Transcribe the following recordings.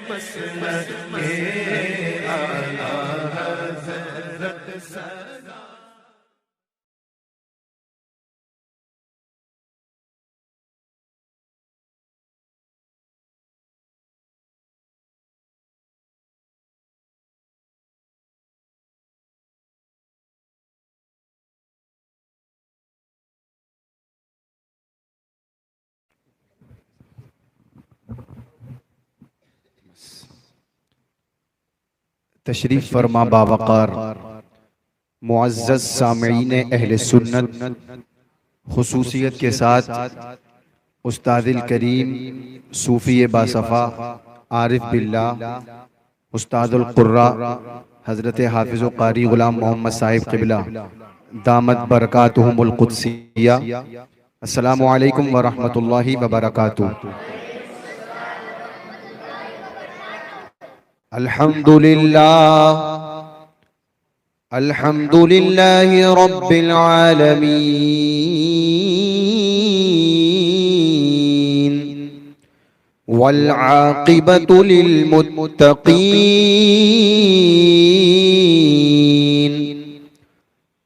मसलक के आला हज़रत सदा। तशरीफ़ फरमा बावक़ार मुअज़्ज़ज़ सामईन अहले सुन्नत, खुसूसियत के साथ उस्तादिल करीम सूफ़ी बासफ़ा आरिफ बिल्लाह उस्तादुल क़ुर्रा हज़रत हाफ़िज़ क़ारी ग़ुलाम मोहम्मद साहिब क़िबला दामत बरकातुहुमुल क़ुद्सिया। अस्सलामु अलैकुम व रहमतुल्लाहि व बरकातुहू। अल्हम्दुलिल्लाह अल्हम्दुलिल्लाहि रब्बिल आलमीन वल आक़िबतु लिल मुत्तक़ीन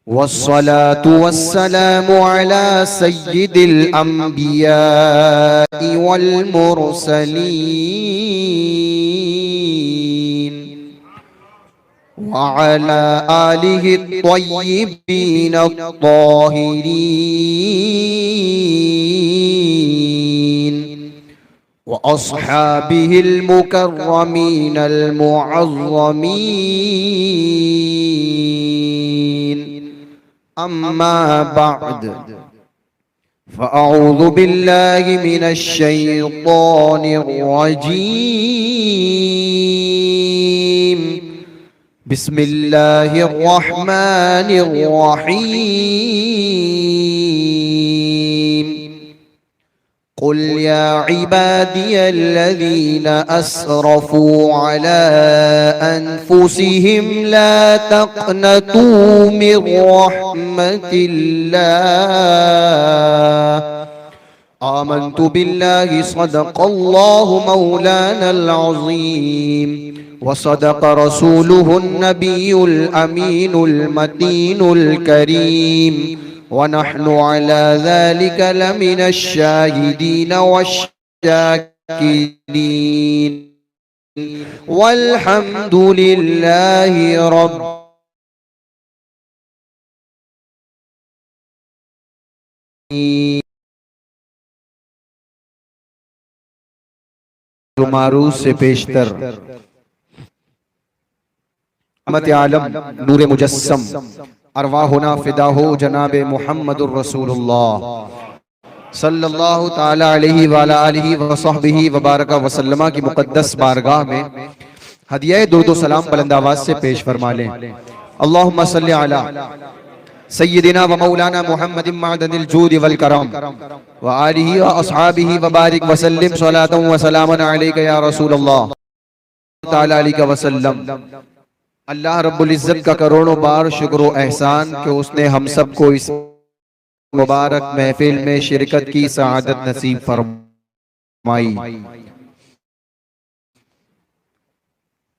वस्सलातु वस्सलामु अला सय्यिदिल अंबियाइ वल मुरसलीन वअला आलिहि त्वय्यिबीन त्वाहिरीन व अस्हाबिहिल मुकर्रमीनल मुअज़्ज़मीन। अम्मा बअद फ़अऊज़ु बिल्लाहि मिनश शैतानिर रजीम। बिस्मिल्लाहिर रहमानिर रहीम। क़ुल या इबादियल्लज़ीना अस्रफ़ू अला अन्फुसिहिम ला तक़नतू मिर रहमतिल्लाह आमन्तु बिल्लाहि सदक़ल्लाहु मौलानल अज़ीम व सदक़ रसूलुहुन नबियुल अमीनुल मतीनुल करीम व नहनु अला ज़ालिका लमिनश शाहिदीन वश्शाकिरीन वल्हम्दुलिल्लाहि रब्बिल मारूफ से पेशतर अमत आलम नूर मुजस्सम अरवाहुना फिदा हो जनाबे मुहम्मदुर रसूलुल्लाह सल्लल्लाहु ताला अलैहि व अला आलिहि व सहबिही व बारका व सल्लमा की मुक़द्दस बारगाह में हदिया दुरूद सलाम बुलंद आवाज से पेश फरमा लें। अल्लाहुम्मा सल्लि अला सय्यिदिना व मौलाना मुहम्मदिन मअदनिल जूद वल करम व आलिहि व अस्हाबिहि व बारिक व सल्लिम सलातन व सलामन अलैका या रसूलल्लाह ताला अलैहि व सल्लम। अल्लाह रब्बुल इज़्ज़त का करोड़ों बार शुक्र व एहसान कि उसने हम सब को इस मुबारक महफिल में शिरकत की सआदत नसीब फरमाई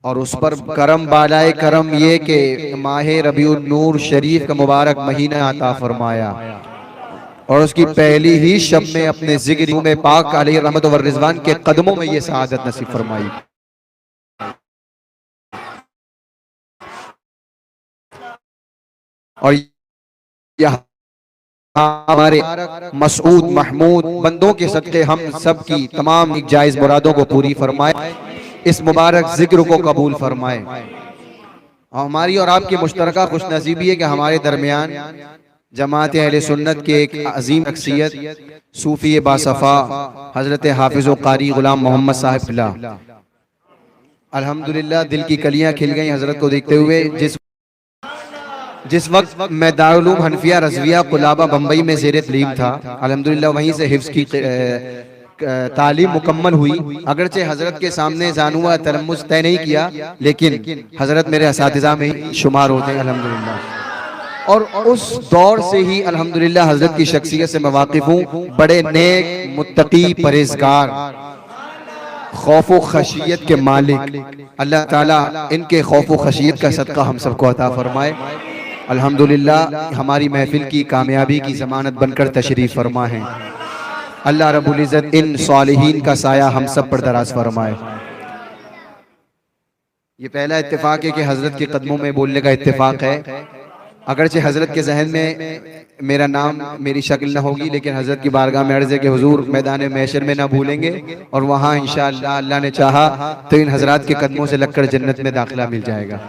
और उस पर करम बालाए करम ये कि माह रबीउन नूर शरीफ का मुबारक महीना अता फरमाया और उसकी पहली ही शब में अपने जिक्र में पाक अलैहि रहमत व रिज़वान के कदमों में ये सआदत नसीब फरमाई। और यह हमारे मसूद महमूद बंदों के सदक़े हम सब की तमाम जायज़ मुरादों को पूरी फरमाए, इस मुबारक जिक्र को कबूल फरमाए। हमारी और आपकी मुश्तरका खुश नसीबी है कि हमारे दरमियान जमात अहले सुन्नत के एक अजीम शख्सियत सूफ़ी बासफ़ा हज़रत हाफ़िज़ क़ारी ग़ुलाम मोहम्मद साहिब क़िबला अल्हम्दुलिल्लाह दिल की कलियाँ खिल गई हज़रत को देखते हुए। जिस वक्त मैं दारुल उलूम हनफिया रज़विया कुलाबा बम्बई में ज़ेरे तलीम था, अल्हम्दुलिल्लाह वहीं से हिफ्ज़ की तालीम मुकम्मल हुई। अगरचे हज़रत के सामने ज़ानुआ तरम्मुज़ तय नहीं किया, लेकिन हज़रत मेरे असातिज़ा में शुमार होते हैं अल्हम्दुलिल्लाह। और उस दौर से ही अल्हम्दुलिल्लाह हज़रत की शख्सियत से मैं वाकिफ़ हूँ। बड़े नेक मुत्तकी परहेज़गार खौफ व खशियत के मालिक अल्लाह ताला इनके खौफ व खशियत का सदका हम सबको अता फरमाए। अल्हम्दुलिल्लाह हमारी महफिल की कामयाबी की ज़मानत बनकर तशरीफ़ फरमा है। अल्लाह रब्बुल इज़्ज़त इन सालिहीन का साया हम सब पर दराज फरमाए। ये पहला इत्तेफाक है कि हज़रत के कदमों में बोलने का इत्तेफाक है। अगरचे हज़रत के जहन में मेरा नाम मेरी शक्ल ना होगी, लेकिन हज़रत की बारगाह में अर्ज़ है कि हुजूर मैदान महशर में ना भूलेंगे और वहाँ इंशाअल्लाह अल्लाह ने चाहा तो इन हज़रात के कदमों से लगकर जन्नत में दाखिला मिल जाएगा।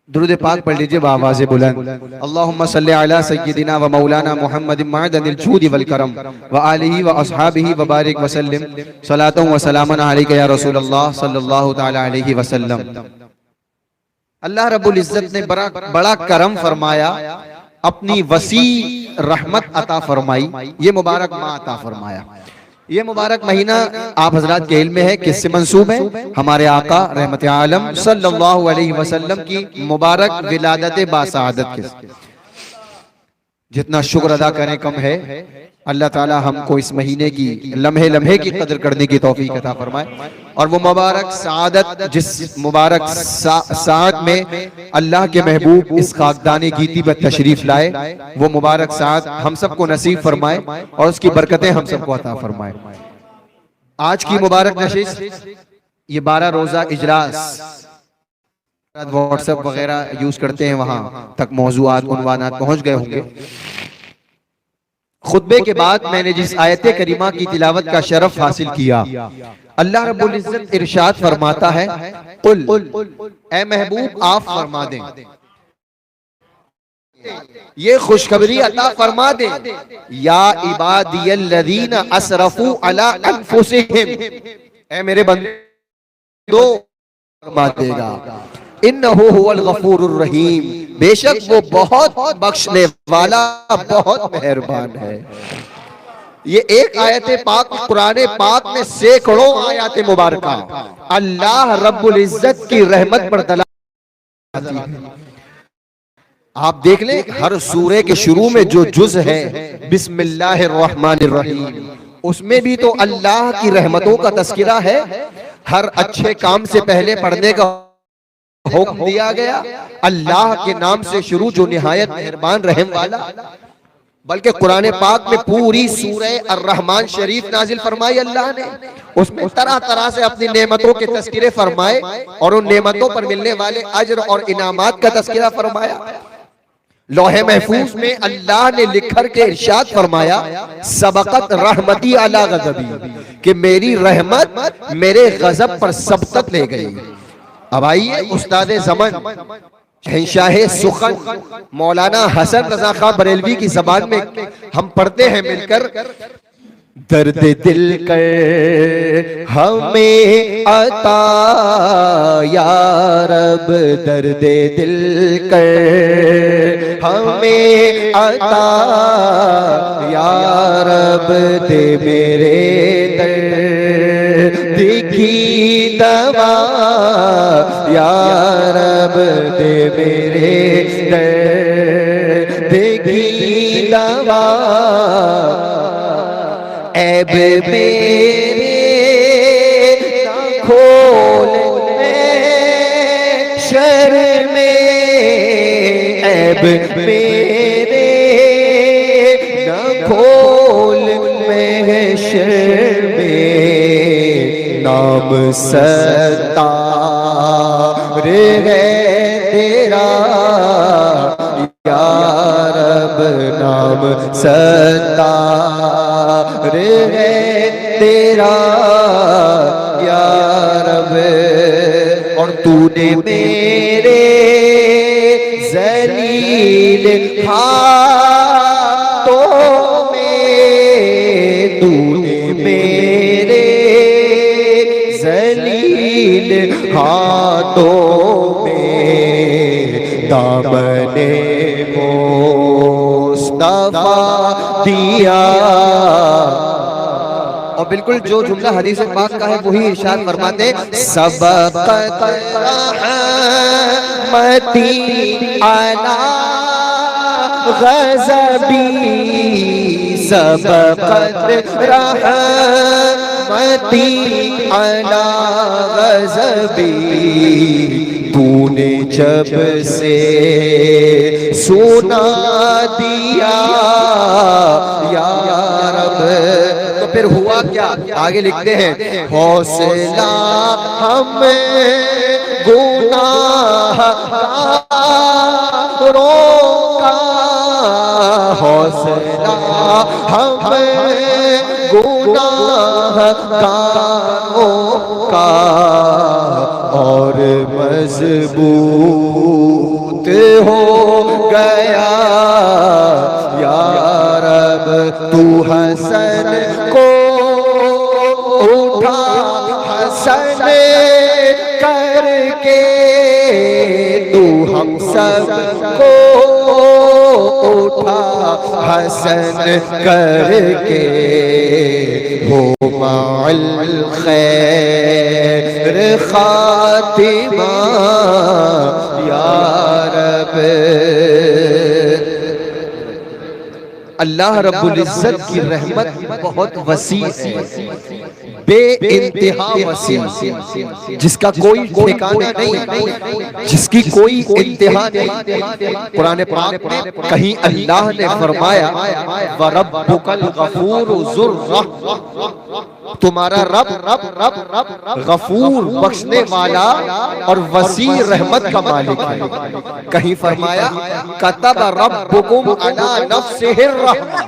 दुरूद पाक पढ़ लीजिए आवाज़ बुलंद। अल्लाहुम्मा सल्ली अला सय्यिदिना व मौलाना मुहम्मदिन मअदनिल जूदि वल करम व आलिहि व अस्हाबिहि व बारिक व सल्लिम सलातन व सलामन अलैका या रसूल अल्लाह सल्लल्लाहु तआला अलैहि वसल्लम। अल्लाह रब्बुल इज़्ज़त ने बड़ा करम फरमाया, अपनी वसी रहमत अता फरमाई, ये मुबारक माह अता फरमाया। ये मुबारक महीना आप हजरात के इल्म में है किससे मंसूब है? हमारे आका रहमत आलम सल्लल्लाहु अलैहि वसल्लम की मुबारक विलादत बासआदत के। जितना शुक्र अदा करें कम है। अल्लाह ताला हमको इस महीने की लम्हे लम्हे की कदर करने की तौफीक अता फरमाए और वो मुबारक सआदत जिस मुबारक साथ में अल्लाह के महबूब इस खाकदानी गीती पर तशरीफ लाए, वो मुबारक साथ हम सबको नसीब फरमाए और उसकी बरकतें हम सबको अता फरमाए। आज की मुबारक नशिस्त ये 12 रोजा इजलास, व्हाट्सएप वगैरह यूज करते हैं, वहां तक मौजूआत उन्वानात पहुंच गए होंगे। खुतबे के बाद मैंने जिस आयत करीमा की तिलावत का शरफ हासिल किया, अल्लाह रब्बुल इज़्ज़त इरशाद फरमाता है, कुल ए महबूब आप फरमा दें, ये खुशखबरी अता फरमा दें, या इबादियल्लज़ीना असरफू अला अनफुसिहिम, ए मेरे बंदो फरमा देगा, इन्नहु हुवल गफूरुर रहीम, बेशक वो बहुत बख्शने वाला बहुत मेहरबान है। ये एक आयत पाक कुरान पाक में सैकड़ों आयत मुबारका अल्लाह रब्बुल इज़्ज़त की रहमत पर दलालत है। आप देख लें हर सूरे के शुरू में जो जुज है बिस्मिल्लाहिर रहमानिर रहीम, उसमें भी तो अल्लाह की रहमतों का तज़किरा है। हर अच्छे काम से पहले पढ़ने का हुक्म दिया गया, अल्लाह के नाम से शुरू जो निहायत मेहरबान रहम वाला। बल्कि कुरान पाक में पूरी सूरह अर्रहमान शरीफ नाजिल फरमाई अल्लाह ने, उसमें तरह तरह से अपनी नेमतों के तज़किरे फरमाए और उन नेमतों पर मिलने वाले अजर और इनामात का तज़किरा फरमाया। लौहे महफूज में अल्लाह ने लिख कर के इरशाद फरमाया, सबकत रहमती अला गज़बी, कि मेरी रहमत मेरे गजब पर सबकत ले गई। अब आइए उस्ताद ज़मान शहंशाह सुखन मौलाना हसन रज़ा खां बरेलवी की ज़बान में हम पढ़ते हैं मिलकर, दर्द दिल कर हमें अता या रब, दर्द दिल कर हमें अता या रब, दे मेरे दर्द की दवा या रब, दे मेरे दर्द की दवा, ऐब मेरे ना खोल शर में, ऐब मेरे ना खोल शर में, नाम सत्तार है तेरा या रब, नाम सत्तार है तेरा या रब, और तूने मेरे जलील हाथों में, तूने मेरे जलील हाथों में दामने मुस्तफा दिया। और बिल्कुल जो जुमला हदीस पाक का है वही इरशाद फरमाते, सबक़त रहमती अला गज़बी, सबक़त रहमती रहमती अला गज़बी, तूने जब से सुना दिया या रब। तो फिर हुआ क्या, आगे लिखते हैं, हौसला हमें गुनाहगारों का, हौसला हमें गुनाहगारों का, और मजबूत हो गया या रब। तू हसन को उठा हसन करके, तू हम सब को उठा हसन करके, हो माल खैर खातिमा या रब। अल्लाह रब्बुल इज्जत की रहमत बहुत वसी है, बेइंतहा वसी, जिसका कोई ठिकाना नहीं, जिसकी कोई इंतहा नहीं। कुरान पाक में कहीं अल्लाह ने फरमाया, व रब्बुकल गफूरु ज़ुर रहमा, तुम्हारा रब गफूर बख्शने वाला और वसी रहमत का मालिक है। कहीं फरमाया, कतब रब्बुकुम अला नफ्सिहिर रहमा,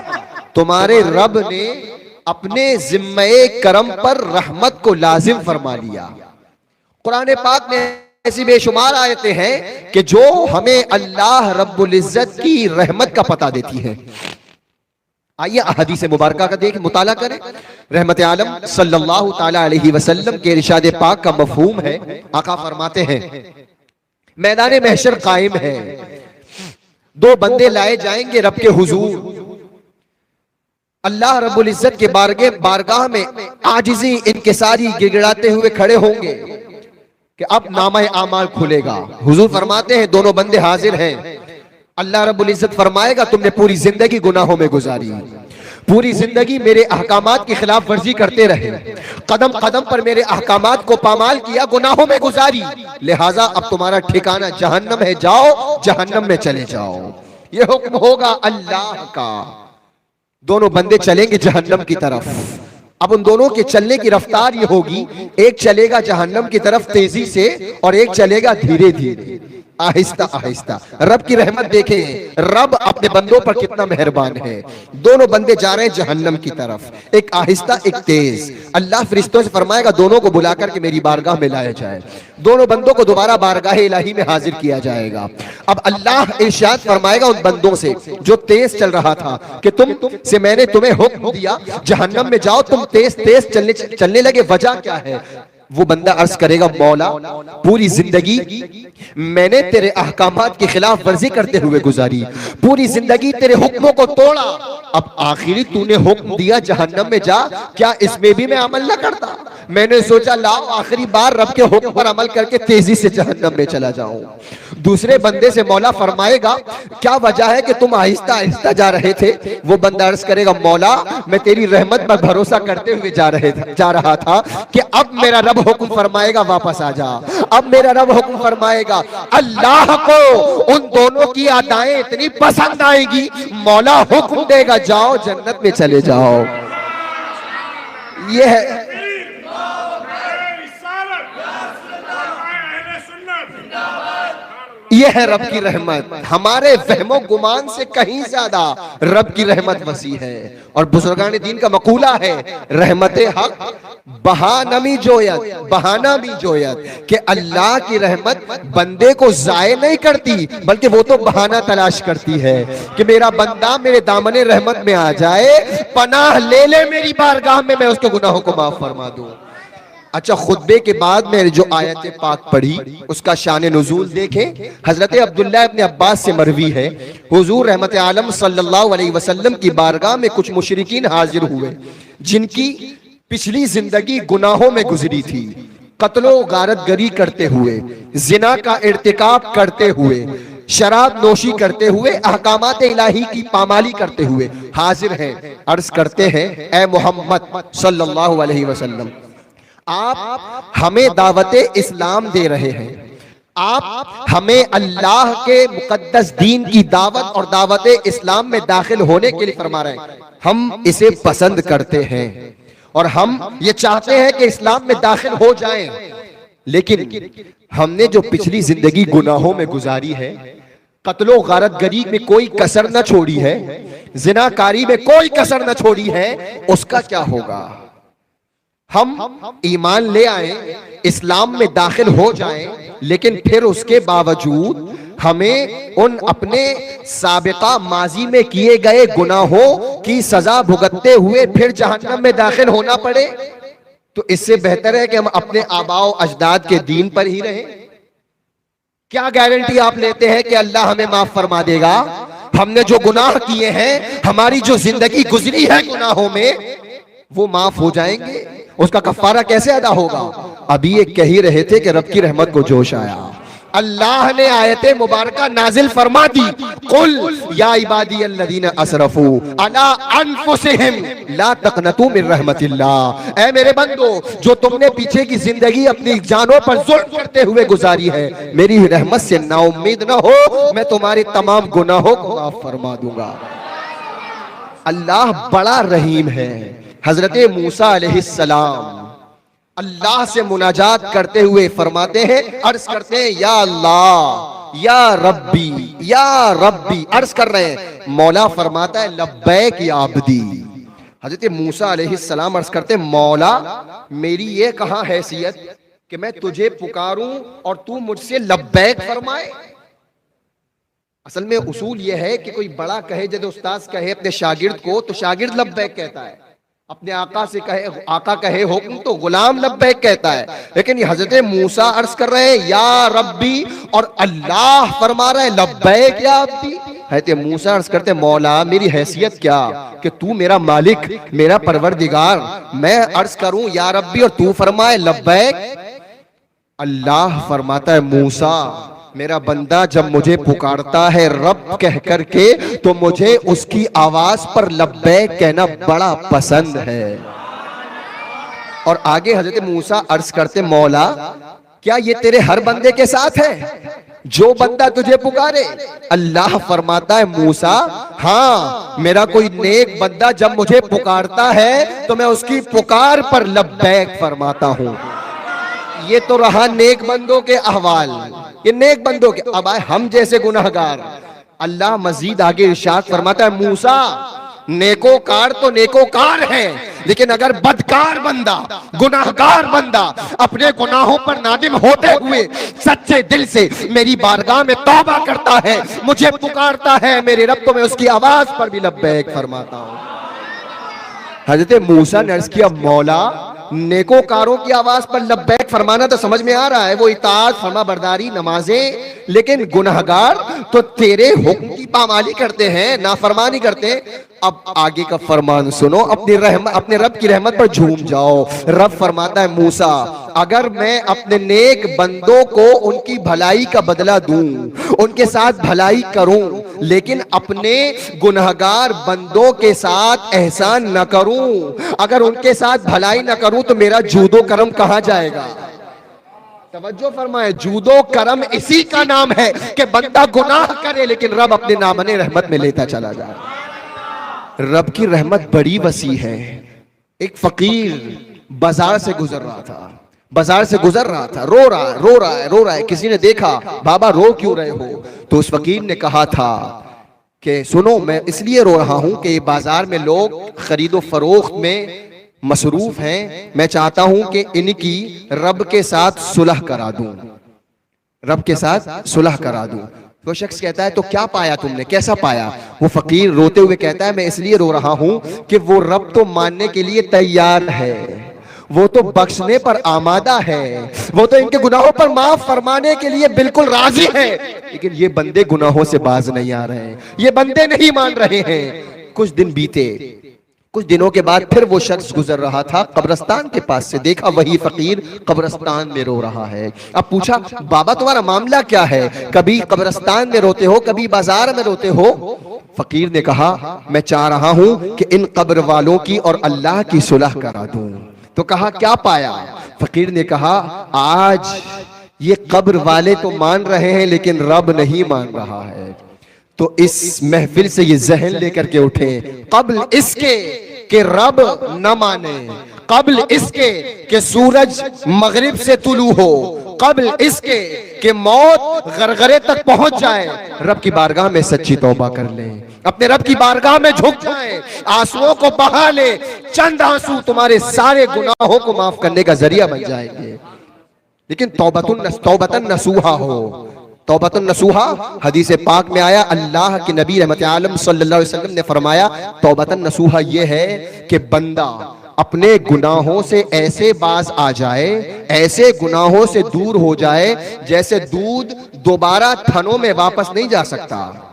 तुम्हारे रब ने अपने जिम्मे करम पर रहमत को लाजिम फरमा लिया। कुरान पाक में ऐसी बेशुमार आयतें हैं कि जो हमें अल्लाह रब्बुल इज्जत की रहमत का पता देती है। आइए अहदीस मुबारका का देख मुताला करें। रहमत आलम सल्लल्लाहु ताला अलैहि वसल्लम के इरशाद पाक का मफहूम है। आका फरमाते हैं, मैदान महशर कायम है, दो बंदे लाए जाएंगे रब के हुजूर। अल्लाह रब्बुल इज्जत के बारगाह में आजिजी इनकिसारी गिड़गिड़ाते हुए खड़े होंगे कि अब नामा आमाल खुलेगा। हुजूर फरमाते हैं, दोनों बंदे हाजिर हैं। अल्लाह रब्बुल इज्जत फरमाएगा, तुमने पूरी जिंदगी गुनाहों में गुजारी, पूरी जिंदगी मेरे अहकामात की खिलाफ वर्जी करते रहे, कदम कदम पर मेरे अहकामात को पामाल किया, गुनाहों में गुजारी, लिहाजा अब तुम्हारा ठिकाना जहन्नम है, जाओ जहन्नम में चले जाओ। ये हुक्म होगा अल्लाह का। दोनों बंदे चलेंगे जहन्नम की तरफ। अब उन दोनों के चलने की रफ्तार ये होगी, एक चलेगा जहन्नम की तरफ तेजी से और एक चलेगा धीरे धीरे, आहिस्ता आहिस्ता। रब की रहमत देखें, रब अपने बंदों पर कितना मेहरबान है। दोनों बंदे जा रहे हैं जहन्नम की तरफ, एक आहिस्ता एक तेज। अल्लाह फरिश्तों से फरमाएगा, दोनों को बुलाकर के मेरी बारगाह में लाया जाए। दोनों बंदों को दोबारा बारगाह इलाही में हाजिर किया जाएगा। अब अल्लाह इरशाद फरमाएगा उन बंदों से जो तेज चल रहा था कि तुम से मैंने तुम्हें हुक्म दिया जहन्नम में जाओ, तुम तेज तेज चलने लगे, वजह क्या है? वो बंदा अर्ज करेगा, मौला पूरी जिंदगी मैंने तेरे अहकामात की खिलाफ वर्जी करते हुए गुजारी, पूरी जिंदगी तेरे हुक्मों को तोड़ा, अब आखिरी तूने हुक्म दिया जहन्नम में जा, क्या इसमें भी मैं अमल न करता? मैंने सोचा लाओ आखिरी बार रब के हुक्म पर अमल करके तेजी से जहन्नम में चला जाऊं। दूसरे बंदे से मौला फरमाएगा, क्या वजह है कि तुम आहिस्ता आहिस्ता जा रहे थे? वो बंदा अर्ज करेगा, मौला मैं तेरी रहमत पर भरोसा करते हुए जा रहा था कि अब मेरा रब हुक्म फरमाएगा वापस आ जा, अब मेरा रब हुक्म फरमाएगा। अल्लाह को उन दोनों की अदाएं इतनी पसंद आएगी, मौला हुक्म देगा जाओ जन्नत में चले जाओ। यह है यह है रब की रहमत। हमारे वहमो गुमान से कहीं ज्यादा रब की रहमत वसी है। और बुजुर्गान दीन का मकूला है, रहमत हक बहानमी जोयत, बहाना भी जोयत, कि अल्लाह की रहमत बंदे को जाये नहीं करती, बल्कि वो तो बहाना तलाश करती है कि मेरा बंदा मेरे दामने रहमत में आ जाए, पनाह ले ले मेरी बारगाह में, मैं उसके गुनाहों को माफ फरमा दूं। अच्छा, खुतबे के बाद में जो आयत पाक पढ़ी उसका शान नुज़ूल देखें। हजरत अब्दुल्लाह इब्न अब्बास से मरवी है, हुजूर रहमत आलम सल्लल्लाहु अलैहि वसल्लम की बारगाह में कुछ मुशरिकीन हाजिर हुए जिनकी पिछली जिंदगी गुनाहों में गुजरी थी, कत्लो गारतगरी करते हुए, जिना का इर्तिकाब करते हुए, शराब नोशी करते हुए, अहकामात इलाही की पामाली करते हुए हाजिर हैं। अर्ज करते हैं, ए मोहम्मद सल्लल्लाहु अलैहि वसल्लम, आप हमें दावत इस्लाम दे रहे हैं, आप हमें अल्लाह के मुकद्दस दीन की दावत और दावत इस्लाम में दाखिल होने के लिए फरमा रहे हैं। हम इसे पसंद करते हैं और हम ये चाहते हैं कि इस्लाम में दाखिल हो जाएं, लेकिन हमने जो पिछली जिंदगी गुनाहों में गुजारी है, कत्लो गारतगरी में कोई कसर न छोड़ी है, जिनाकारी में कोई कसर न छोड़ी है, उसका क्या होगा? हम ईमान ले आए, इस्लाम में दाखिल हो जाएं, लेकिन फिर उसके बावजूद हमें उन अपने साबिका माजी में किए गए गुनाहों की सजा भुगतते हुए फिर जहन्नम में दाखिल होना पड़े, तो इससे बेहतर है कि हम अपने आबाओ अजदाद के दीन पर ही रहें। क्या गारंटी आप लेते हैं कि अल्लाह हमें माफ फरमा देगा? हमने जो गुनाह किए हैं, हमारी जो जिंदगी गुजरी है गुनाहों में, वो माफ हो जाएंगे? उसका कफारा कैसे अदा होगा? अभी ये कह ही रहे थे कि रब की रहमत को जोश आया, अल्लाह ने आयते मुबारका नाजिल फरमा दी, कुल या इबादी अल्लज़ीना असरफू अला अनफुसिहिम ला तक़नतू मिन रहमतिल्लाह। ऐ मेरे बंदो, जो तुमने पीछे की जिंदगी अपनी जानों पर जुल्म करते हुए गुजारी है, मेरी रहमत से नाउम्मीद ना हो, मैं तुम्हारे तमाम गुनाहों को माफ फरमा दूंगा। अल्लाह बड़ा रहीम है। हजरत मूसा अलैहिस्सलाम अल्लाह से मुनाजात करते हुए फरमाते हैं, अर्ज करते हैं, या अल्लाह या रब्बी या रब्बी। अर्ज कर रहे हैं, मौला फरमाता है, लब्बैक या अब्दी। हजरत मूसा अलैहिस्सलाम अर्ज करते हैं, मौला मेरी ये कहां हैसियत कि मैं तुझे पुकारूं और तू मुझसे लब्बैक फरमाए। असल में उसूल यह है कि कोई बड़ा कहे, जब उस्ताद कहे अपने शागिर्द को, तो शागिर्द लब्बैक कहता है, अपने आका से कहे, आका कहे हुक्म, तो गुलाम लब्बैक कहता है। लेकिन ये हजरत मूसा अर्ज कर रहे हैं, या रब्बी, और अल्लाह फरमा रहा है, लब्बैक या अब्दी। हजरत मूसा अर्ज करते, मौला मेरी हैसियत क्या कि तू मेरा मालिक, मेरा परवरदिगार, मैं अर्ज करूं या रब्बी और तू फरमाए लब्बैक। अल्लाह फरमाता है, मूसा मेरा बंदा जब मुझे पुकारता है रब कह करके, तो मुझे उसकी आवाज पर लब्बैक कहना बड़ा पसंद है। और आगे हजरत मूसा अर्ज करते, मौला क्या ये तेरे हर बंदे के साथ है जो बंदा तुझे पुकारे? अल्लाह फरमाता है, मूसा हाँ, मेरा कोई नेक बंदा जब मुझे पुकारता है तो मैं उसकी पुकार पर लब्बैक फरमाता हूं। ये तो रहा नेक बंदों के अहवाल, ये नेक बंदों के। अब आए हम जैसे गुनाहगार। अल्लाह मजीद आगे इरशाद फरमाता है, मूसा नेकोकार तो नेकोकार है, लेकिन अगर बदकार बंदा, गुनाहगार बंदा अपने गुनाहों पर नादिम होते हुए सच्चे दिल से मेरी बारगाह में तौबा करता है, मुझे पुकारता है मेरे रब, तो मैं उसकी आवाज पर भी लब्बैक फरमाता हूं। हजरत मूसा ने अर्ज किया, मौला नेकोकारों की आवाज पर लब्बैक फरमाना तो समझ में आ रहा है, वो इताअत फरमा बरदारी नमाजें, लेकिन गुनहगार तो तेरे हुक्म की पामाली करते हैं, नाफरमानी करते हैं। अब आगे का फरमान सुनो, अपने रब की रहमत पर झूम जाओ। रब फरमाता है, मूसा अगर मैं अपने नेक बंदों को उनकी भलाई का बदला दूं, उनके साथ भलाई करूं, लेकिन अपने गुनहगार बंदों के साथ एहसान न करूं, अगर उनके साथ भलाई न करूं, तो मेरा जूदो करम कहां जाएगा? तवज्जो फरमाए, जूदो करम इसी का नाम है कि बंदा गुनाह करे लेकिन रब अपने नामने रहमत में लेता चला जाए। रब की रहमत बड़ी वसी है। एक फकीर बाजार से गुजर रहा था, बाजार से गुजर रहा था, रो रहा है। किसी ने देखा, बाबा रो क्यों रहे हो? तो उस फकीर ने कहा था कि सुनो, मैं इसलिए रो रहा हूं कि बाजार में लोग खरीदो फरोख्त में मसरूफ हैं, मैं चाहता हूं कि इनकी रब के साथ सुलह करा दूं, रब के साथ सुलह करा दूं। वो शख्स कहता है, तो क्या पाया तुमने, कैसा पाया? वो फकीर रोते हुए कहता है, मैं इसलिए रो रहा हूं कि वो रब तो मानने के लिए तैयार है, वो तो बख्शने पर आमादा है, वो तो इनके गुनाहों पर माफ फरमाने के लिए बिल्कुल राजी है, लेकिन ये बंदे गुनाहों से बाज नहीं आ रहे हैं, ये बंदे नहीं मान रहे हैं। कुछ दिन बीते, कुछ दिनों के बाद फिर वो शख्स गुजर रहा था कब्रिस्तान के पास से, देखा वही फकीर कब्रिस्तान में रो रहा है। अब पूछा, बाबा तुम्हारा मामला क्या है, कभी कब्रिस्तान में रोते हो कभी बाजार में रोते हो? फकीर ने कहा, मैं चाह रहा हूं कि इन कब्र वालों की और अल्लाह की सुलह करा दूं। तो कहा क्या पाया? फकीर ने कहा, आज ये कब्र वाले तो मान रहे हैं लेकिन रब नहीं मान रहा है। तो इस महफिल से ये जहन लेकर के उठे, कब्ल इसके कि रब न माने, कब्ल इसके कि सूरज मगरिब से तुलू हो, कब्ल इसके कि मौत गरगरे तक पहुंच जाए, रब की बारगाह में सच्ची तौबा कर ले, अपने रब की बारगाह में झुक जाए, आंसुओं को बहा ले। चंद आंसू तुम्हारे सारे गुनाहों को माफ करने का जरिया बन जाएंगे। लेकिन तौबतन नसूहा हो। तौबतन नसूहा हदीस पाक में आया, अल्लाह के नबी रहमत आलम सल्लल्लाहु अलैहि वसल्लम ने फरमाया, तौबतन नसूहा ये है कि बंदा अपने गुनाहों से ऐसे बाज आ जाए, ऐसे गुनाहों से दूर हो जाए जैसे दूध दोबारा थनों में वापस नहीं जा सकता।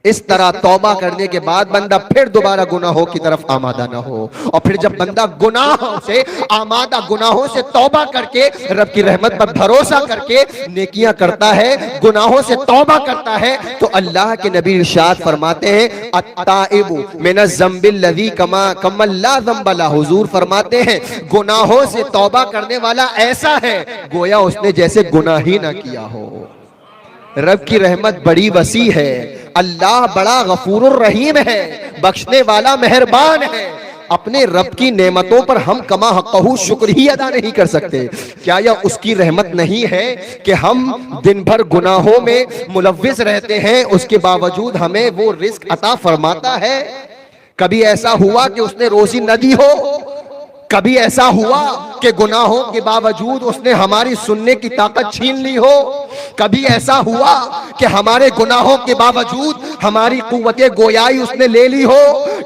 इस तरह तौबा करने के बाद बंदा फिर दोबारा गुनाहों की तरफ आमादा ना हो। और फिर जब बंदा गुनाहों से आमादा, गुनाहों से तौबा करके रब की रहमत पर भरोसा करके नेकियां करता है, गुनाहों से तौबा करता है, तो अल्लाह के नबी इरशाद फरमाते हैं, अत्ताइबु मिनज़ ज़म्बिल लज़ी कमल ला ज़म्ब ला। हुजूर फरमाते हैं, गुनाहों से तौबा करने वाला ऐसा है गोया उसने जैसे गुनाह ही ना किया हो। रब की रहमत बड़ी वसी है, अल्लाह बड़ा गफूरुर रहीम है, बख्शने वाला मेहरबान है। अपने रब की नेमतों पर हम कमा हक़हू शुक्र ही अदा नहीं कर सकते। क्या यह उसकी रहमत नहीं है कि हम दिन भर गुनाहों में मुलव्विस रहते हैं, उसके बावजूद हमें वो रिस्क अता फरमाता है? कभी ऐसा हुआ कि उसने रोजी न दी हो? कभी ऐसा हुआ कि गुनाहों के बावजूद उसने हमारी सुनने की ताकत छीन ली हो? कभी ऐसा हुआ कि हमारे गुनाहों के बावजूद हमारी कुव्वते गोयाई उसने ले ली हो?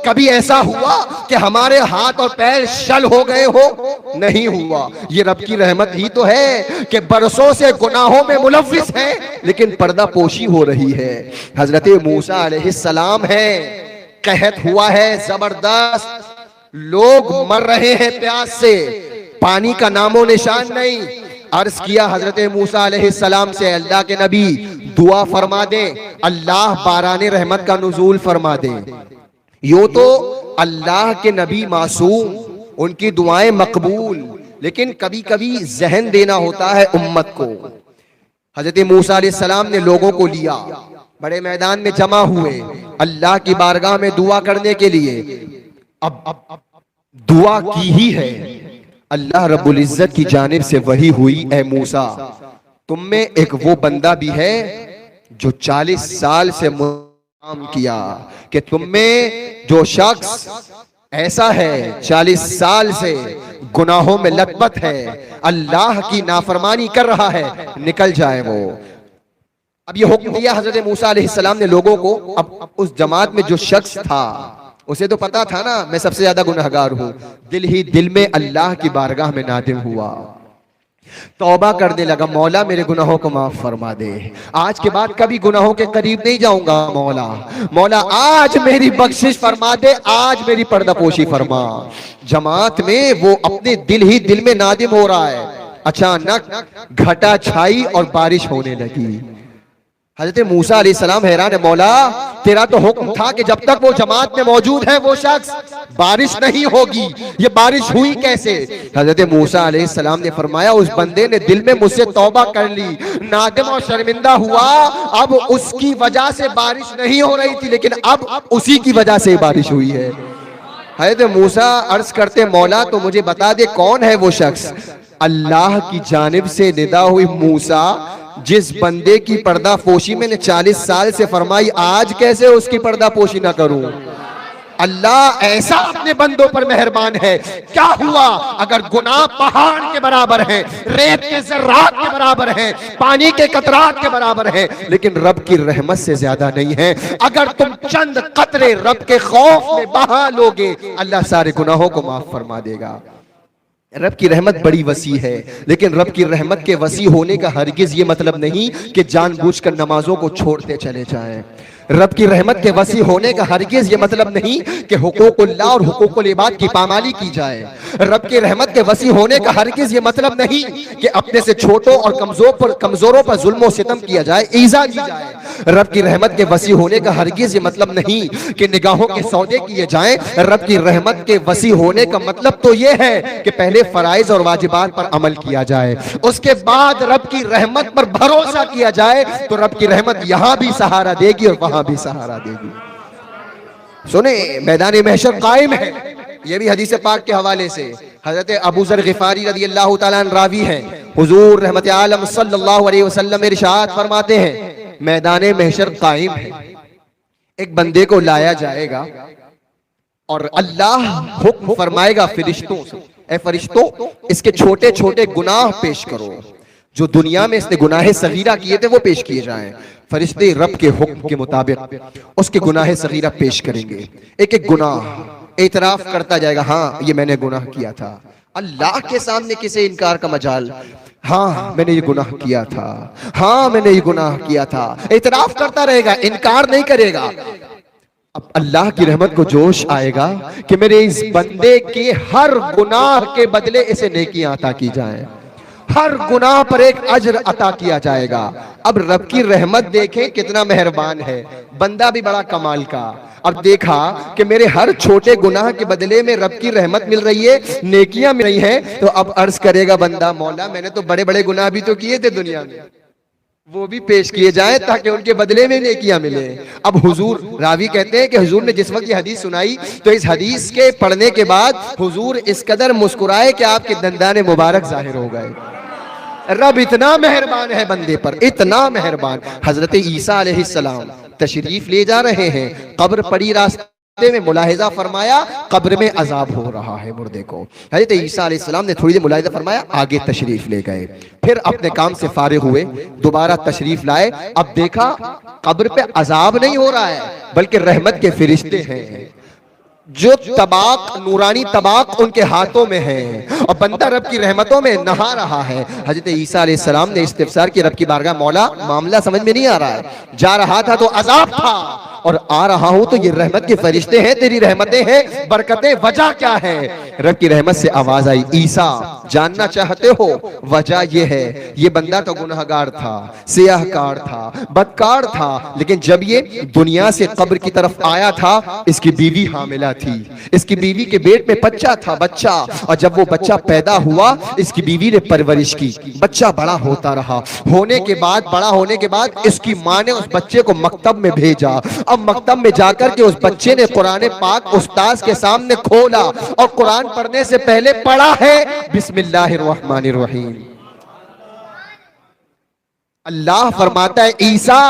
कभी ऐसा हुआ कि हमारे हाथ और पैर शल हो गए हो? नहीं हुआ। ये रब की रहमत ही तो है कि बरसों से गुनाहों में मुलव्विस है लेकिन पर्दा पोशी हो रही है। हजरत मूसा अलैहिस्सलाम है, कहत हुआ है जबरदस्त, लोग मर रहे हैं प्यास से, पानी का नामो निशान नहीं। अर्ज किया हजरत मूसा अलैहिस्सलाम से, अल्लाह के नबी दुआ फरमा दे, अल्लाह बाराने रहमत का नुज़ूल फरमा दे। यूं तो अल्लाह के नबी मासूम, उनकी दुआएं मकबूल, लेकिन कभी कभी जहन देना होता है उम्मत को। हजरत मूसा अलैहिस्सलाम ने लोगों को लिया, बड़े मैदान में जमा हुए अल्लाह की बारगाह में दुआ करने के लिए। अब दुआ की ही है, अल्लाह रब्बुल इज्जत की जानिब से वही हुई, ए मूसा तुम में एक वो बंदा भी है जो 40 साल से काम किया, कि तुम में जो शख्स ऐसा है 40 साल से गुनाहों में लतपत है, अल्लाह की नाफरमानी कर रहा है, निकल जाए वो। अब ये हुक्म दिया हजरत मूसा अलैहिस्सलाम ने लोगों को। अब उस जमात में जो शख्स था उसे तो पता था ना, मैं सबसे ज्यादा गुनहगार हूं, दिल ही दिल में अल्लाह की बारगाह में नादिम हुआ, तौबा करने लगा, मौला मेरे गुनाहों को माफ फरमा दे, आज के बाद कभी गुनाहों के करीब नहीं जाऊंगा, मौला मौला आज मेरी बख्शिश फरमा दे, आज मेरी पर्दापोशी फरमा। जमात में वो अपने दिल ही दिल में नादिम हो रहा है। अचानक घटा छाई और बारिश होने लगी। हजरत मूसा अलैहिस्सलाम हैरान है, मौला तेरा तो हुक्म था कि जब तक वो जमात में मौजूद है वो शख्स बारिश नहीं होगी, ये बारिश हुई कैसे? हजरत मूसा अलैहिस्सलाम ने फरमाया, उस बंदे ने दिल में मुझसे तौबा कर ली, नादिम और शर्मिंदा हुआ, अब उसकी वजह से बारिश नहीं हो रही थी लेकिन अब उसी की वजह से बारिश हुई है। हजरत मूसा अर्ज करते, मौला तो मुझे बता दे कौन है वो शख्स? अल्लाह की जानिब से निदा हुई, मूसा जिस बंदे की पर्दा पोशी मैंने 40 साल से फरमाई, आज कैसे उसकी पर्दा पोशी ना करूं? अल्लाह ऐसा अपने बंदों पर मेहरबान है। क्या हुआ अगर गुनाह पहाड़ के बराबर है, रेत के ज़र्रात के बराबर है, पानी के कतरात के बराबर है, लेकिन रब की रहमत से ज्यादा नहीं है। अगर तुम चंद कतरे रब के खौफ में बहा लोगे, अल्लाह सारे गुनाहों को माफ फरमा देगा। रब की रहमत बड़ी वसी है, लेकिन रब की रहमत के वसी होने का हरगिज ये मतलब नहीं कि जानबूझकर नमाजों को छोड़ते चले जाएं। रब की रहमत के वसी होने का हरगिज ये मतलब नहीं कि हुकूकुल्लाह और हुकूकुल इबाद की पामाली की जाए। रब की रहमत के वसी होने का हरगिज ये मतलब नहीं कि अपने से छोटों और कमजोरों पर जुल्म सितम किया जाए, ईजा की जाए। रब की रहमत के वसी होने का हरगिज ये मतलब नहीं कि निगाहों के सौदे किए जाएं। रब की रहमत के वसी होने का मतलब तो ये है कि पहले फराइज और वाजिबात पर अमल किया जाए, उसके बाद रब की रहमत पर भरोसा किया जाए, तो रब की रहमत यहां भी सहारा देगी और वहां भी सहारा देगी। सुने, मैदान महशर कायम है। यह भी हदीस पाक के हवाले से हजरत अबू ज़र ग़िफ़ारी रज़ियल्लाहु ताला अन्हु रावी हैं। हुजूर रहमत आलम सल्लल्लाहु अलैहि वसल्लम इरशाद फरमाते हैं, मैदान महशर कायम है, एक बंदे को लाया जाएगा और अल्लाह हुक्म फरमाएगा फरिश्तों से, ए फरिश्तों, इसके छोटे छोटे गुनाह पेश करो, जो दुनिया में इसने गुनाहे सगीरा किए थे वो पेश किए जाएं। फरिश्ते रब के हुक्म के मुताबिक उसके गुनाहे सगीरा पेश करेंगे। एक एक गुनाह एतराफ करता जाएगा, हाँ ये मैंने गुनाह किया था। अल्लाह के सामने किसी इनकार का मजाल, हाँ मैंने ये गुनाह किया था, हाँ मैंने ये गुनाह किया था, एतराफ करता रहेगा, इनकार नहीं करेगा। अब अल्लाह की रहमत को जोश आएगा कि मेरे इस बंदे के हर गुनाह के बदले इसे नेकियां अता की जाएं, हर गुनाह पर एक अजर अता किया जाएगा। अब रब की रहमत देखें कितना मेहरबान है, बंदा भी बड़ा कमाल का। अब देखा कि मेरे हर छोटे गुनाह के बदले में रब की रहमत मिल रही है, नेकियां मिल रही हैं, तो अब अर्ज करेगा बंदा, मौला मैंने तो बड़े बड़े गुनाह भी तो किए थे दुनिया में, वो भी पेश किए जाएं ताकि उनके बदले में नेकियां मिले। अब हुजूर, रावी कहते हैं कि हुजूर ने जिस वक्त ये हदीस सुनाई तो इस हदीस के पढ़ने के बाद हुजूर इस कदर मुस्कुराए कि आपके दंदाने मुबारक जाहिर हो गए। रब इतना मेहरबान है बंदे पर, इतना मेहरबान। हजरत ईसा अलैहिस्सलाम तशरीफ ले जा रहे हैं, कब्र पड़ी रास्ते में, मुलाहिजा फरमाया कब्र में अजाब हो रहा है मुर्दे को। हजरत ईसा अलैहिस्सलाम ने थोड़ी देर मुलाहिजा फरमाया, आगे तशरीफ ले गए, फिर अपने काम से फारिग हुए, दोबारा तशरीफ लाए। अब देखा कब्र पे अजाब नहीं हो रहा है बल्कि रहमत के फरिश्ते हैं, जो तबाक, नूरानी तबाक उनके हाथों में है और बंदा रब की रहमतों में नहा रहा है। हजरत ईसा अलैहिस्सलाम ने इस्तिफ्सार की रब की बारगाह, मौला मामला समझ में नहीं आ रहा है, जा रहा था तो अजाब था और आ रहा हूं तो ये रहमत के फरिश्ते हैं, तेरी रहमतें हैं, बरकतें, वजह क्या है? रब की रहमत से आवाज आई, ईसा जानना चाहते हो? वजह ये है, ये बंदा तो गुनहगार था, सियाहकार था, बदकार था, लेकिन जब ये दुनिया से कब्र की तरफ आया था, इसकी बीवी हामिला थी, इसकी बीवी के पेट में बच्चा था, बच्चा, और जब वो बच्चा पैदा हुआ इसकी बीवी ने परवरिश की, बच्चा बड़ा होता रहा, होने के बाद, बड़ा होने के बाद इसकी माँ ने उस बच्चे को मकतब में भेजा। अब मकतब में जाकर के उस बच्चे ने कुरान पाक उस्ताद के सामने खोला और कुरान पढ़ने से पहले पढ़ा है बिस्मिल्लाहिर्रहमानिर्रहीम। अल्लाह फरमाता है, ईसा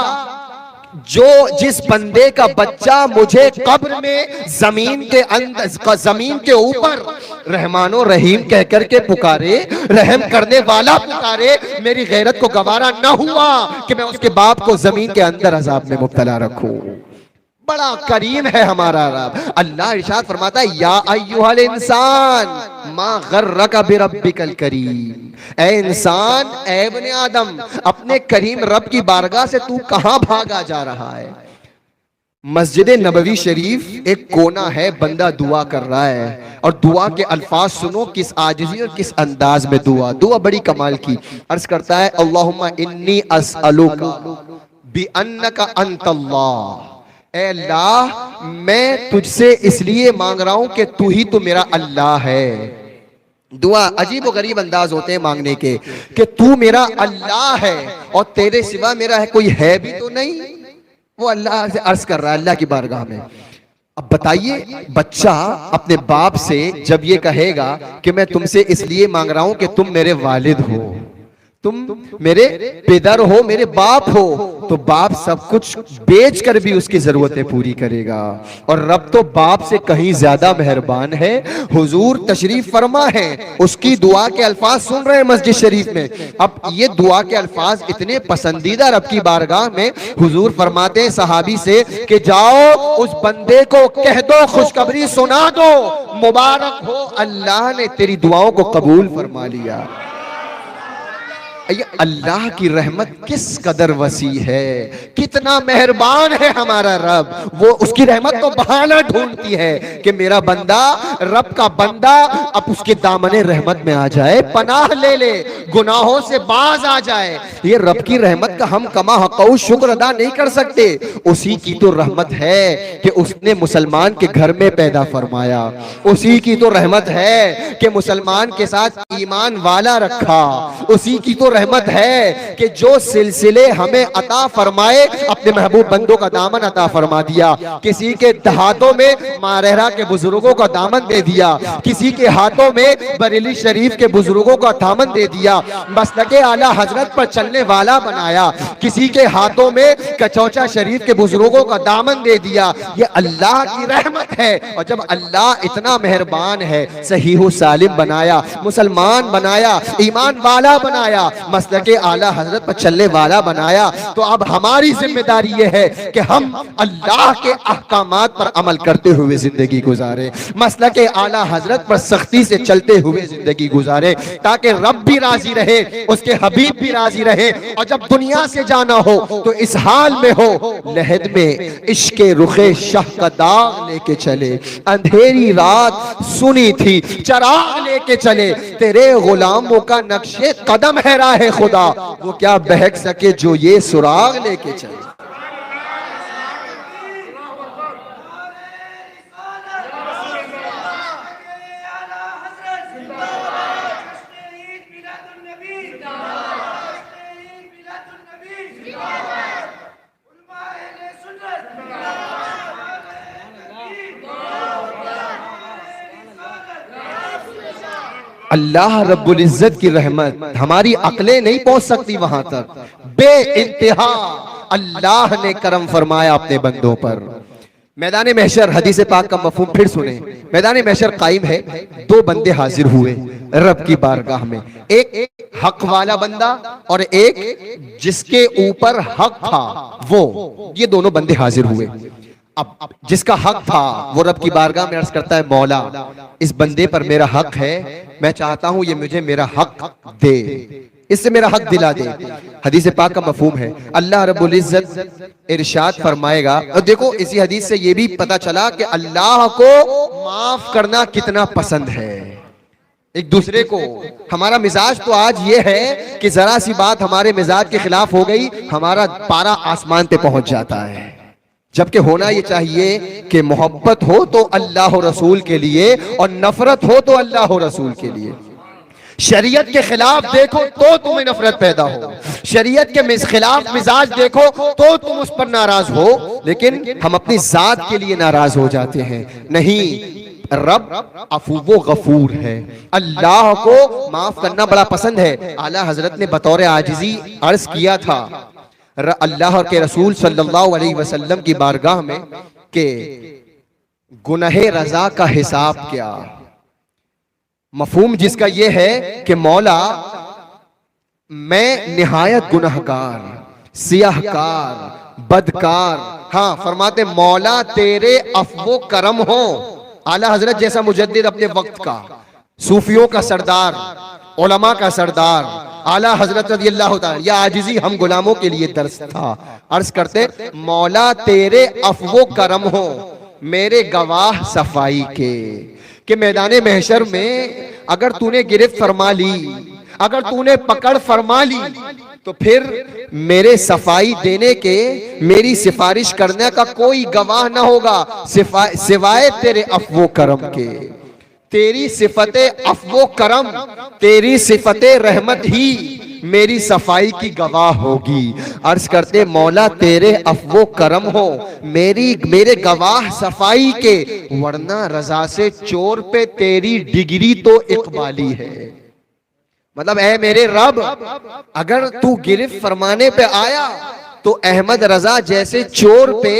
जो जिस बंदे का बच्चा मुझे कब्र में जमीन के अंदर, जमीन के ऊपर रहमानो रहीम कह करके पुकारे, रहम करने वाला पुकारे, मेरी गैरत को गवारा न हुआ कि मैं उसके बाप को जमीन के अंदर अजाब में मुब्तला रखूं। बड़ा करीम है हमारा रब। अल्लाह इरशाद फरमाता है, या अय्युहल इंसान मा गर्रका बिरब्बिकल करीम, ए इंसान, ए इब्ने आदम, अपने करीम रब की बारगाह से तू कहां भागा जा रहा है? मस्जिद नबवी शरीफ एक कोना है, बंदा दुआ कर रहा है और दुआ के अल्फाज सुनो, किस आजिज़ी और किस अंदाज में दुआ, दुआ बड़ी कमाल की। अर्ज करता है, अल्लाहुम्मा इन्नी अस्अलुका बिअन्नका अंतल्लाह, ऐ अल्लाह मैं तुझसे इसलिए मांग रहा हूं कि तू ही तो मेरा अल्लाह है। दुआ अजीब व गरीब अंदाज होते हैं मांगने के, कि तू मेरा अल्लाह है और तेरे सिवा मेरा है कोई है भी तो नहीं। वो अल्लाह से अर्ज कर रहा है अल्लाह की बारगाह में। अब बताइए, बच्चा अपने बाप से जब ये कहेगा कि मैं तुमसे इसलिए मांग रहा हूं कि तुम मेरे वालिद हो, तुम मेरे पिदर हो, मेरे बाप हो, तो बाप सब कुछ बेच कर भी उसकी जरूरतें पूरी करेगा। और रब तो बाप से कहीं ज्यादा मेहरबान है। हुजूर तशरीफ फरमा है, उसकी दुआ के अल्फाज सुन रहे हैं मस्जिद शरीफ में। अब ये दुआ के अल्फाज इतने पसंदीदा रब की बारगाह में, हुजूर फरमाते हैं सहाबी से कि जाओ उस बंदे को कह दो, खुशखबरी सुना दो, मुबारक हो, अल्लाह ने तेरी दुआओं को कबूल फरमा लिया। ये अल्लाह की रहमत किस कदर वसी है, कितना मेहरबान है हमारा रब। वो उसकी रहमत तो बहाना ढूंढती है कि मेरा बंदा, रब का बंदा अब उसके दामने रहमत में आ जाए, पनाह ले ले, गुनाहों से बाज आ जाए। ये रब की रहमत का हम कमा हक़ शुक्र अदा नहीं कर सकते। उसी की तो रहमत है कि उसने मुसलमान के घर में पैदा फरमाया। उसी की तो रहमत है कि मुसलमान के साथ ईमान वाला रखा। उसी की तो रहमत है कि जो सिलसिले हमें अता फरमाए, अपने महबूब बंदों का दामन अता फरमा दिया। किसी के हाथों में मारहरा के बुजुर्गों का दामन दे दिया, किसी के हाथों में बरेली शरीफ के बुजुर्गों का दामन दे दिया, मसलके आला हजरत पर चलने वाला बनाया। किसी के हाथों में कचौचा शरीफ के बुजुर्गों का दामन दे दिया। ये अल्लाह की रहमत है। और जब अल्लाह इतना मेहरबान है, सहीह सालिम बनाया, मुसलमान बनाया, ईमान वाला बनाया, मसलके आला हजरत पर चलने वाला बनाया, तो अब हमारी जिम्मेदारी यह है कि हम अल्लाह के अहकामात पर अमल करते हुए जिंदगी गुजारे, मसलके आला हजरत पर सख्ती से चलते हुए जिंदगी गुजारे, ताकि रब भी राजी रहे, उसके हबीब भी राजी रहे। और जब दुनिया से जाना हो तो इस हाल में हो, लहद में इश्के रुखे शाह का दाग लेके चले, अंधेरी रात सुनी थी चराग लेके चले, तेरे गुलामों का नक्शे कदम है राह खुदा, वो क्या बहक सके जो ये सुराग लेके चले। अल्लाह रब्बुल इज्जत की रहमत हमारी अक्लें नहीं पहुंच सकती वहां तक। बे इंतहा अल्लाह ने करम फरमाया अपने बंदों पर। मैदान महशर, हदीस पाक का मफहूम फिर सुने। मैदान महशर कायम है, दो बंदे हाजिर हुए रब की बारगाह में, एक हक वाला बंदा और एक जिसके ऊपर हक था वो। ये दोनों बंदे हाजिर हुए। अब जिसका हक था वो रब की बारगाह में अर्ज करता है, मौला इस बंदे पर मेरा हक है, मैं चाहता हूं ये मुझे मेरा हक दे, इससे मेरा हक दिला दे। हदीस पाक का मफहूम है, अल्लाह रब्बुल इज्जत इरशाद फरमाएगा। और देखो इसी हदीस से ये भी पता चला कि अल्लाह को माफ करना कितना पसंद है एक दूसरे को। हमारा मिजाज तो आज ये है कि जरा सी बात हमारे मिजाज के खिलाफ हो गई, हमारा पारा आसमान पे पहुंच जाता है। जबकि होना ये चाहिए कि मोहब्बत हो तो अल्लाह और रसूल के लिए, और नफरत हो तो अल्लाह और रसूल के लिए। शरीयत के खिलाफ देखो तो तुम्हें नफरत पैदा हो, शरीयत के खिलाफ मिजाज देखो तो तुम उस पर नाराज हो, लेकिन हम अपनी जात के लिए नाराज हो जाते हैं। नहीं, रब अफूवो गफूर है, अल्लाह को माफ करना बड़ा पसंद है। आला हजरत ने बतौर आजिजी अर्ज किया था अल्लाह के रसूल सल्लल्लाहु अलैहि वसल्लम की बारगाह में कि गुनाहे रजा का हिसाब क्या। मफहूम जिसका ये है कि मौला मैं निहायत गुनहगार, सियाहकार, बदकार, हाँ फरमाते मौला तेरे अफवो करम हो। आला हजरत जैसा मुजद्दिद अपने वक्त का, सूफियों का सरदार, उलमा का सरदार, आला हजरत रज़ियल्लाहु ताला, या आजिज़ी हम गुलामों के लिए दर्स था। अर्ज करते मौला तेरे अफवो करम हो, मेरे गवाह सफाई के मैदान महशर में अगर तूने गिरफ्त फरमा ली, अगर तूने पकड़ फरमा ली, तो फिर मेरे सफाई देने के, मेरी सिफारिश करने का कोई गवाह ना होगा सिवाय तेरे अफवो करम के। तेरी सिफते अफवो करम, तेरी सिफते रहमत ही मेरी सफाई की गवाह होगी। अर्ज करते मौला तेरे अफवो करम हो, मेरे गवाह सफाई के, वरना रजा से चोर पे तेरी डिग्री तो इकबाली है। मतलब ऐ मेरे रब, अगर तू गिरफ्त फरमाने पे आया तो अहमद रजा जैसे चोर पे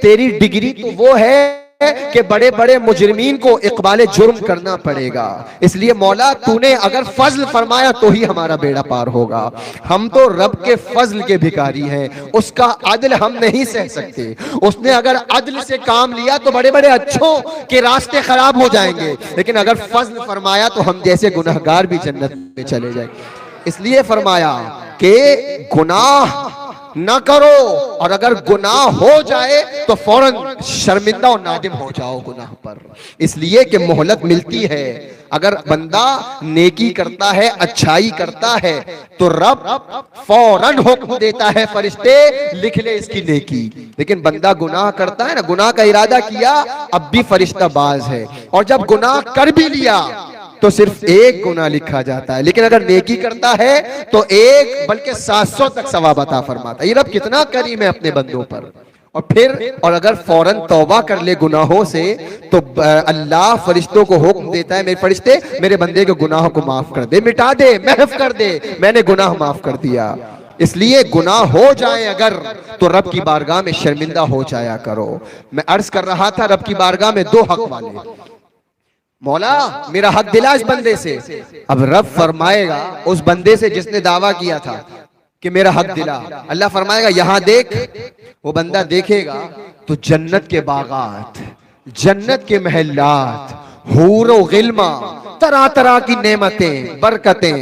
तेरी डिग्री तो वो है कि बड़े बड़े मुजरिमीन को इकबाले जुर्म करना पड़ेगा। इसलिए मौला तूने अगर फजल फरमाया तो ही हमारा बेड़ा पार होगा। हम तो रब के फजल के भिखारी हैं, उसका अदल हम नहीं सह सकते। उसने अगर अदल से काम लिया तो बड़े बड़े अच्छों के रास्ते खराब हो जाएंगे, लेकिन अगर फजल फरमाया तो हम जैसे गुनहगार भी जन्नत में चले जाएंगे। इसलिए फरमाया कि गुनाह ना करो, और अगर गुनाह हो जाए तो फौरन शर्मिंदा और नादिम हो जाओ गुनाह पर, इसलिए कि मोहलत मिलती है। अगर बंदा नेकी करता है, अच्छाई करता है, तो रब फौरन हुक्म देता है, फरिश्ते लिख ले इसकी नेकी। लेकिन बंदा गुनाह करता है ना, गुनाह का इरादा किया, अब भी फरिश्ता बाज है, और जब गुनाह कर भी लिया तो सिर्फ एक गुनाह लिखा जाता है। लेकिन अगर नेकी करता है तो एक बल्कि 700 तक सवाब अता फरमाता है। ये रब कितना करीम है अपने बंदों पर। और अगर फौरन तौबा कर ले गुनाहों से, तो अल्लाह फरिश्तों को हुक्म देता है, मेरे फरिश्ते मेरे बंदे के गुनाहों को माफ कर दे, मिटा दे, महफ कर दे, मैंने गुनाह माफ कर दिया। इसलिए गुनाह हो जाए अगर, तो रब की बारगाह में शर्मिंदा हो जाया करो। मैं अर्ज कर रहा था, रब की बारगाह में दो हक वाले, मौला मेरा हक दिला इस बंदे से। अब रब फरमाएगा उस बंदे से जिसने दावा किया था कि मेरा हक दिला, अल्लाह फरमाएगा यहां देख। वो बंदा देखेगा तो जन्नत के बागात, जन्नत के महलात, हूर व गिल्मा, तरह तरह की नेमतें, बरकतें,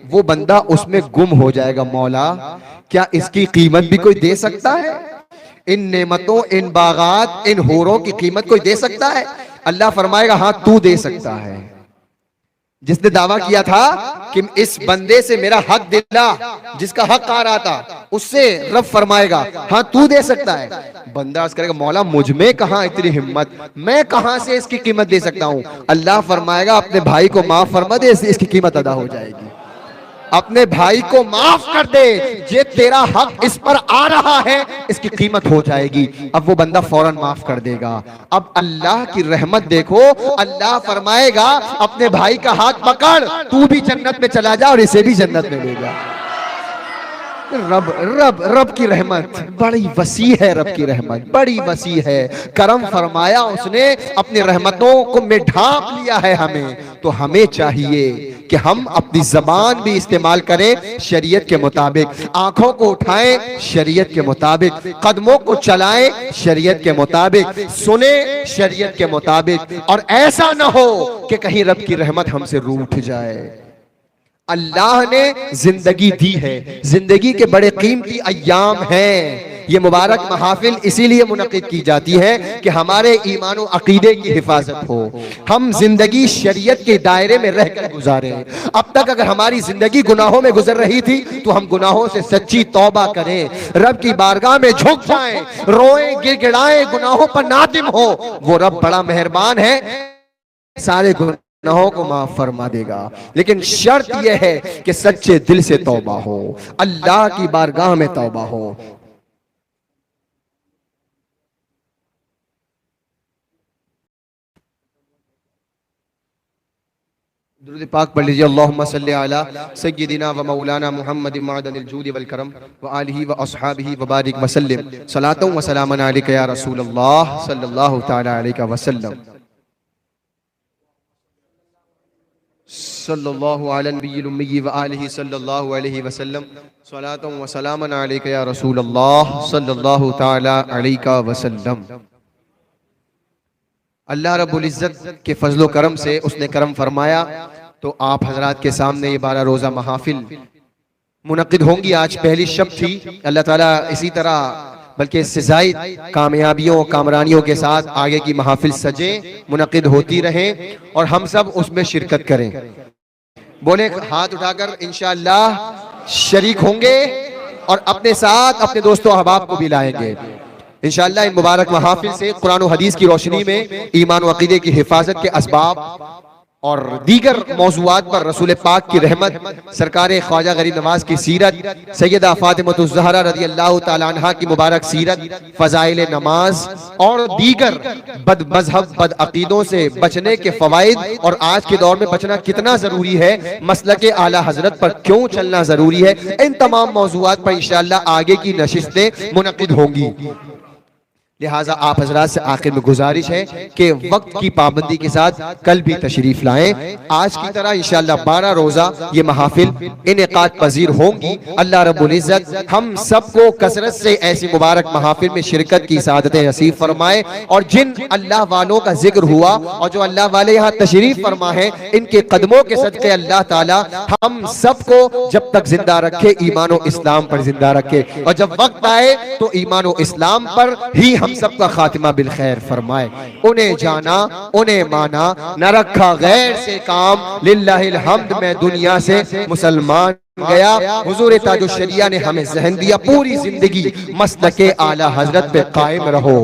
वो बंदा उसमें गुम हो जाएगा। मौला क्या इसकी कीमत भी कोई दे सकता है? इन नेमतों, इन बागात, इन हूरों की कीमत कोई दे सकता है? अल्लाह फरमाएगा हाँ तू दे सकता है। जिसने दावा किया था कि इस बंदे से मेरा हक दिला, जिसका हक आ रहा था, उससे रब फरमाएगा हाँ तू दे सकता है। बंदा अर्ज करेगा मौला मुझ में कहां इतनी हिम्मत, मैं कहां से इसकी कीमत दे सकता हूं? अल्लाह फरमाएगा अपने भाई को माफ फरमा दे, इसकी कीमत अदा हो जाएगी। अपने भाई को माफ कर दे, ये तेरा हक इस पर आ रहा है, इसकी कीमत हो जाएगी। अब वो बंदा फौरन माफ कर देगा। अब अल्लाह की रहमत देखो, अल्लाह फरमाएगा अपने भाई का हाथ पकड़, तू भी जन्नत में चला जा और इसे भी जन्नत में ले जा। रब रब रब की रहमत बड़ी वसी है, रब की रहमत बड़ी वसी है। करम फरमाया उसने, अपनी रहमतों को में ढांप लिया है हमें। तो हमें चाहिए कि हम अपनी जबान भी इस्तेमाल करें शरीयत के मुताबिक, आंखों को उठाएं शरीयत के मुताबिक, कदमों को चलाएं शरीयत के मुताबिक, सुने शरीयत के मुताबिक, और ऐसा ना हो कि कहीं रब की रहमत हमसे रूठ जाए। अल्लाह ने जिंदगी दी है, जिंदगी के बड़े कीमती अय्याम हैं। ये मुबारक महफिल इसीलिए मुनक़िद की जाती है कि हमारे ईमान और अकीदे की हिफाजत हो, हम जिंदगी शरीयत के दायरे में रहकर गुजारें। अब तक अगर हमारी जिंदगी गुनाहों में गुजर रही थी तो हम गुनाहों से सच्ची तौबा करें, रब की बारगाह में झुक जाएं, रोएं, गिड़गिड़ाएं, गुनाहों पर नादिम हो। वो रब बड़ा मेहरबान है, सारे गुनाहों को माफ फरमा देगा। लेकिन शर्त यह है कि सच्चे दिल से तौबा हो, अल्लाह की बारगाह में तौबा हो। दुरूद पाक पढ़ लीजिए। अल्लाहुम्मा सल्ली अला सय्यिदिना व मौलाना मुहम्मद मअदनिल जूद वल करम व आलिहि व अस्हाबिहि व बारिक व सल्लिम सलातन व सलामन अलैका या रसूलल्लाह सल्लल्लाहु तआला अलैहि वसल्लम सल्लल्लाहु अला नबिय्यिल उम्मी व आलिहि सल्लल्लाहु अलैहि वसल्लम सलातन व सलामन अलैका या रसूलल्लाह सल्लल्लाहु तआला अलैहि वसल्लम। अल्लाह रब्बुल इज़्ज़त के फजलो करम से उसने करम फरमाया तो आप हजरात के सामने ये 12 रोज़ा महफिल मुनक़िद होंगी। आज पहली शब थी। अल्लाह ताला इसी तरह बल्कि इससे ज़ायद कामयाबियों कामरानियों के साथ आगे की महफिल सजे मुनक़िद होती रहें और हम सब उसमें शिरकत करें। बोले हाथ उठाकर इंशाअल्लाह शरीक होंगे और अपने साथ अपने दोस्तों अहबाब को भी लाएंगे इंशाअल्लाह। इन मुबारक महफिल से कुरान और हदीस की रोशनी में ईमान व अक़ीदे की हिफाजत के असबाब और दीगर मौज़ूआत पर रसूल पाक की रहमत, सरकार ख्वाजा गरीब नवाज की सीरत, सैयदा फातिमतुज़ ज़हरा रज़ियल्लाहु ताला अन्हा की मुबारक सीरत, फ़ज़ाइल नमाज और दीगर बद मज़हब बद अक़ीदों से बचने के फ़वाइद और आज के दौर में बचना कितना ज़रूरी है, मसलक आला हज़रत पर क्यों चलना ज़रूरी है, इन तमाम मौज़ूआत पर इंशाअल्लाह आगे की नशिस्तें मुनक़िद होंगी। लिहाजा आप हजरात से आखिर में गुजारिश है कि वक्त की पाबंदी के साथ कल भी तशरीफ लाएं। आज की तरह इंशाअल्लाह 12 रोजा ये महफिल इनेकाद पजीर होंगी। अल्लाह रब्बुल इज्जत हम सबको कसरत से ऐसी मुबारक महफिल में शिरकत की सादतें नसीब फरमाए, और जिन अल्लाह वालों का जिक्र हुआ और जो अल्लाह वाले यहाँ तशरीफ फरमा है, इनके कदमों के सदके अल्लाह ताला हम सबको जब तक जिंदा रखे ईमान और इस्लाम पर जिंदा रखे, और जब वक्त आए तो ईमान और इस्लाम पर ही हम सबका खातिमा बिल खैर फरमाए। उन्हें जाना, उन्हें माना, न रखा गैर से काम, लिल्लाहिल हम्द में दुनिया से मुसलमान गया। हुजूर ताजुल शरिया ने हमें ज़हन दिया, पूरी जिंदगी मसलके आला हजरत पे कायम रहो।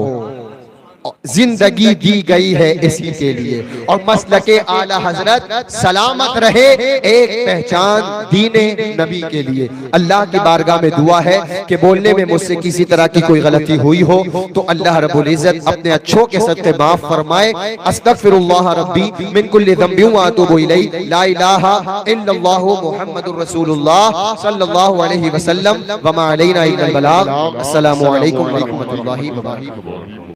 जिंदगी दी गई है इसी के लिए, और मसलके आला हजरत सलामत रहे, एक पहचान दीने नबी के लिए। अल्लाह की बारगाह में दुआ है कि बोलने में मुझसे किसी तरह की कोई गलती हुई हो तो अल्लाह रब्बुल इज्जत अपने अच्छों के सदक़े माफ फरमाए। अस्तगफिरुल्लाह रब्बी मिन कुल्लि ज़ंबिन व अतूबु इलैहि, ला इलाहा इल्लल्लाहु मुहम्मदुर रसूलुल्लाह सल्लल्लाहु अलैहि वसल्लम व मा अलैना इल्लल बलाग। अस्सलामु अलैकुम व रहमतुल्लाहि व बरकातुहू।